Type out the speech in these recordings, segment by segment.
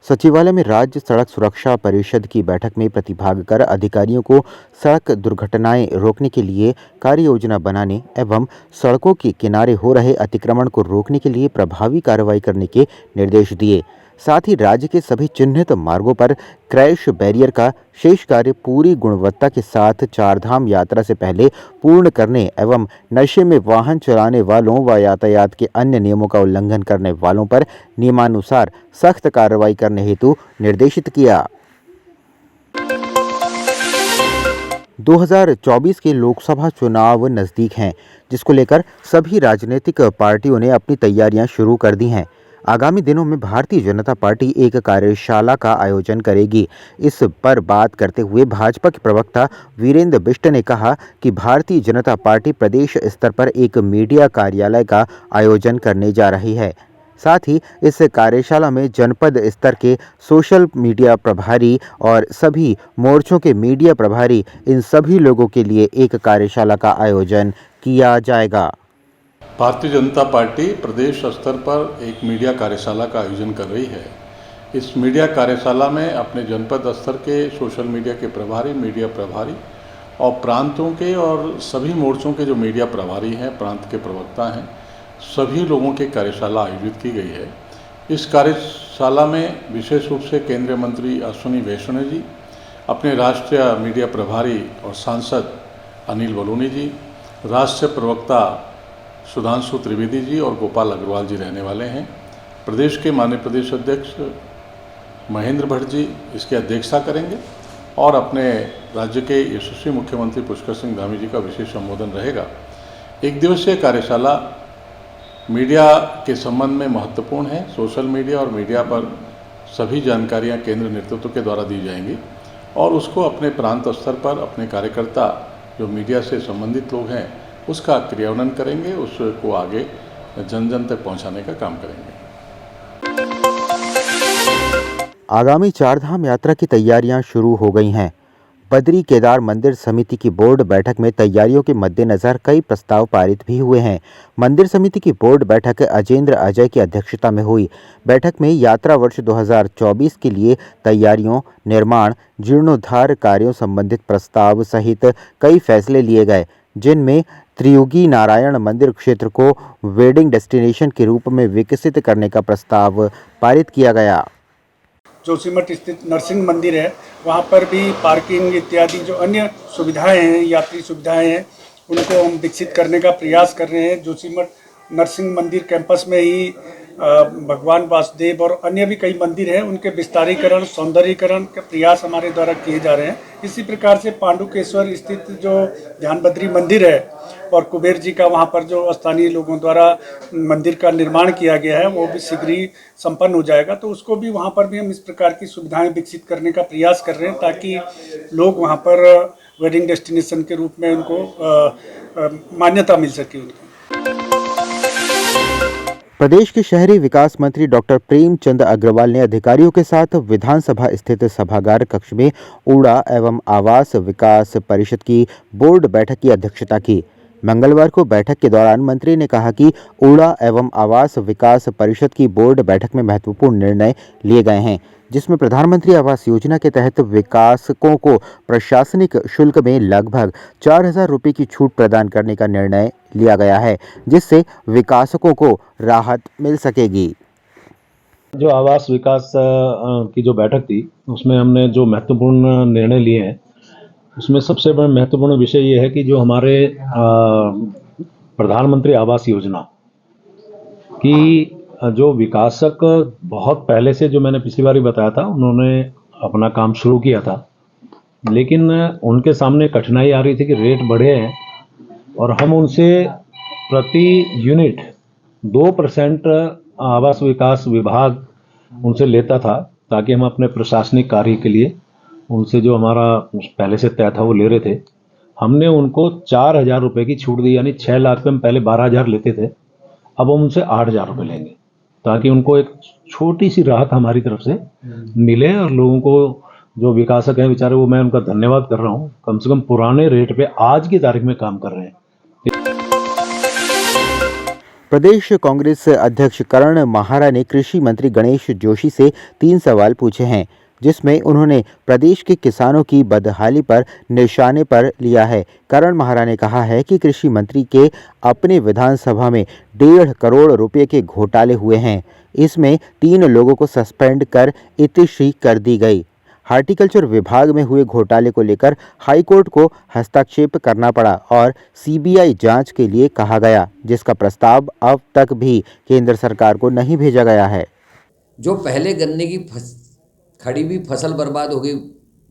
सचिवालय में राज्य सड़क सुरक्षा परिषद की बैठक में प्रतिभाग कर अधिकारियों को सड़क दुर्घटनाएं रोकने के लिए कार्य योजना बनाने एवं सड़कों के किनारे हो रहे अतिक्रमण को रोकने के लिए प्रभावी कार्रवाई करने के निर्देश दिए। साथ ही राज्य के सभी चिन्हित मार्गों पर क्रैश बैरियर का शेष कार्य पूरी गुणवत्ता के साथ चारधाम यात्रा से पहले पूर्ण करने एवं नशे में वाहन चलाने वालों व यातायात के अन्य नियमों का उल्लंघन करने वालों पर नियमानुसार सख्त कार्रवाई करने हेतु निर्देशित किया। 2024 के लोकसभा चुनाव नजदीक हैं, जिसको लेकर सभी राजनीतिक पार्टियों ने अपनी तैयारियां शुरू कर दी हैं। आगामी दिनों में भारतीय जनता पार्टी एक कार्यशाला का आयोजन करेगी। इस पर बात करते हुए भाजपा के प्रवक्ता वीरेंद्र बिष्ट ने कहा कि भारतीय जनता पार्टी प्रदेश स्तर पर एक मीडिया कार्यालय का आयोजन करने जा रही है। साथ ही इस कार्यशाला में जनपद स्तर के सोशल मीडिया प्रभारी और सभी मोर्चों के मीडिया प्रभारी, इन सभी लोगों के लिए एक कार्यशाला का आयोजन किया जाएगा। भारतीय जनता पार्टी प्रदेश स्तर पर एक मीडिया कार्यशाला का आयोजन कर रही है। इस मीडिया कार्यशाला में अपने जनपद स्तर के सोशल मीडिया के प्रभारी, मीडिया प्रभारी और प्रांतों के और सभी मोर्चों के जो मीडिया प्रभारी हैं, प्रांत के प्रवक्ता हैं, सभी लोगों की कार्यशाला आयोजित की गई है। इस कार्यशाला में विशेष रूप से केंद्रीय मंत्री अश्विनी वैष्णव जी, अपने राष्ट्रीय मीडिया प्रभारी और सांसद अनिल बलूनी जी, राष्ट्रीय प्रवक्ता सुधांशु त्रिवेदी जी और गोपाल अग्रवाल जी रहने वाले हैं। प्रदेश के माननीय प्रदेश अध्यक्ष महेंद्र भट्ट जी इसकी अध्यक्षता करेंगे और अपने राज्य के यशस्वी मुख्यमंत्री पुष्कर सिंह धामी जी का विशेष संबोधन रहेगा। एक दिवसीय कार्यशाला मीडिया के संबंध में महत्वपूर्ण है। सोशल मीडिया और मीडिया पर सभी जानकारियां केंद्र नेतृत्व के द्वारा दी जाएंगी और उसको अपने प्रांत स्तर पर अपने कार्यकर्ता जो मीडिया से संबंधित लोग हैं उसका क्रियान्वयन करेंगे, उसको आगे जन जन तक पहुंचाने का काम करेंगे। आगामी चारधाम यात्रा की तैयारियां शुरू हो गई हैं। बद्री केदार मंदिर समिति की बोर्ड बैठक में तैयारियों के मद्देनजर कई प्रस्ताव पारित भी हुए हैं। मंदिर समिति की बोर्ड बैठक अजेंद्र अजय की अध्यक्षता में हुई। बैठक में यात्रा वर्ष 2024 के लिए तैयारियों, निर्माण, जीर्णोद्धार कार्यों संबंधित प्रस्ताव सहित कई फैसले लिए गए, जिनमें त्रियुगी नारायण मंदिर क्षेत्र को वेडिंग डेस्टिनेशन के रूप में विकसित करने का प्रस्ताव पारित किया गया। जोशीमठ स्थित नरसिंह मंदिर है, वहाँ पर भी पार्किंग इत्यादि जो अन्य सुविधाएं हैं, यात्री सुविधाएं हैं, उनको हम विकसित करने का प्रयास कर रहे हैं। जोशीमठ नरसिंह मंदिर कैंपस में ही भगवान वासुदेव और अन्य भी कई मंदिर हैं, उनके विस्तारीकरण, सौंदर्यीकरण के प्रयास हमारे द्वारा किए जा रहे हैं। इसी प्रकार से पांडुकेश्वर स्थित जो ध्यानबद्री मंदिर है और कुबेर जी का वहाँ पर जो स्थानीय लोगों द्वारा मंदिर का निर्माण किया गया है, वो भी शीघ्र ही संपन्न हो जाएगा। तो उसको भी वहाँ पर भी हम इस प्रकार की सुविधाएं विकसित करने का प्रयास कर रहे हैं ताकि लोग वहाँ पर वेडिंग डेस्टिनेशन के रूप में उनको मान्यता मिल सके उनको। प्रदेश के शहरी विकास मंत्री डॉक्टर प्रेमचंद अग्रवाल ने अधिकारियों के साथ विधानसभा स्थित सभागार कक्ष में ऊड़ा एवं आवास विकास परिषद की बोर्ड बैठक की अध्यक्षता की। मंगलवार को बैठक के दौरान मंत्री ने कहा कि ऊड़ा एवं आवास विकास परिषद की बोर्ड बैठक में महत्वपूर्ण निर्णय लिए गए हैं, जिसमें प्रधानमंत्री आवास योजना के तहत विकासकों को प्रशासनिक शुल्क में लगभग 4,000 रुपये की छूट प्रदान करने का निर्णय लिया गया है, जिससे विकासकों को राहत मिल सकेगी। जो आवास विकास की जो बैठक थी, उसमें हमने जो महत्वपूर्ण निर्णय लिए हैं, उसमें सबसे बड़ा महत्वपूर्ण विषय ये है कि जो हमारे प्रधानमंत्री आवास योजना की जो विकासक बहुत पहले से, जो मैंने पिछली बार ही बताया था, उन्होंने अपना काम शुरू किया था, लेकिन उनके सामने कठिनाई आ रही थी कि रेट बढ़े हैं और हम उनसे प्रति यूनिट 2% आवास विकास विभाग उनसे लेता था, ताकि हम अपने प्रशासनिक कार्य के लिए उनसे जो हमारा पहले से तय था वो ले रहे थे। हमने उनको 4,000 रुपये की छूट दी, यानी 6 लाख पे हम पहले 12,000 लेते थे, अब हम उनसे 8,000 रुपये लेंगे, ताकि उनको एक छोटी सी राहत हमारी तरफ से मिले। और लोगों को, जो विकासक हैं बेचारे, वो मैं उनका धन्यवाद कर रहा हूँ, कम से कम पुराने रेट पे आज की तारीख में काम कर रहे हैं। प्रदेश कांग्रेस अध्यक्ष करण माहारा ने कृषि मंत्री गणेश जोशी से 3 सवाल पूछे हैं, जिसमें उन्होंने प्रदेश के किसानों की बदहाली पर निशाने पर लिया है। करण माहारा ने कहा है कि कृषि मंत्री के अपने विधानसभा में 1.5 करोड़ रुपए के घोटाले हुए हैं। इसमें 3 लोगों को सस्पेंड कर इतिश्री कर दी गई। हार्टिकल्चर विभाग में हुए घोटाले को लेकर हाईकोर्ट को हस्तक्षेप करना पड़ा और सीबीआई जांच के लिए कहा गया, जिसका प्रस्ताव अब तक भी केंद्र सरकार को नहीं भेजा गया है। जो पहले गन्ने की खड़ी हुई फसल बर्बाद हो गई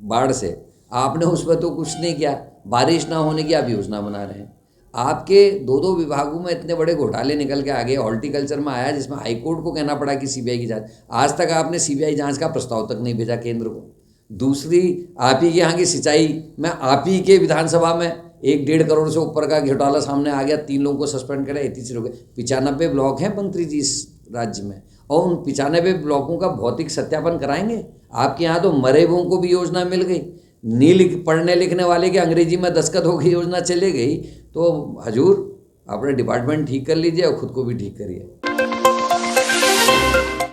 बाढ़ से, आपने उस पर तो कुछ नहीं किया। बारिश ना होने की आप योजना बना रहे हैं। आपके 2 विभागों में इतने बड़े घोटाले निकल के आ गए। हॉर्टिकल्चर में आया जिसमें हाईकोर्ट को कहना पड़ा कि सीबीआई की जांच। आज तक आपने सीबीआई जांच का प्रस्ताव तक नहीं भेजा केंद्र को। दूसरी, आप ही के यहाँ की सिंचाई में आप ही के विधानसभा में 1.5 करोड़ से ऊपर का घोटाला सामने आ गया। 3 लोगों को सस्पेंड करा, 33 लोग। 95 ब्लॉक हैं मंत्री जी इस राज्य में, और उन 95 ब्लॉकों का भौतिक सत्यापन कराएंगे। आपके यहाँ तो मरे हुओं को भी योजना मिल गई। पढ़ने लिखने वाले के अंग्रेजी में दस्तखत हो गई, योजना चले गई। तो हजूर अपने डिपार्टमेंट ठीक कर लीजिए और खुद को भी ठीक करिए।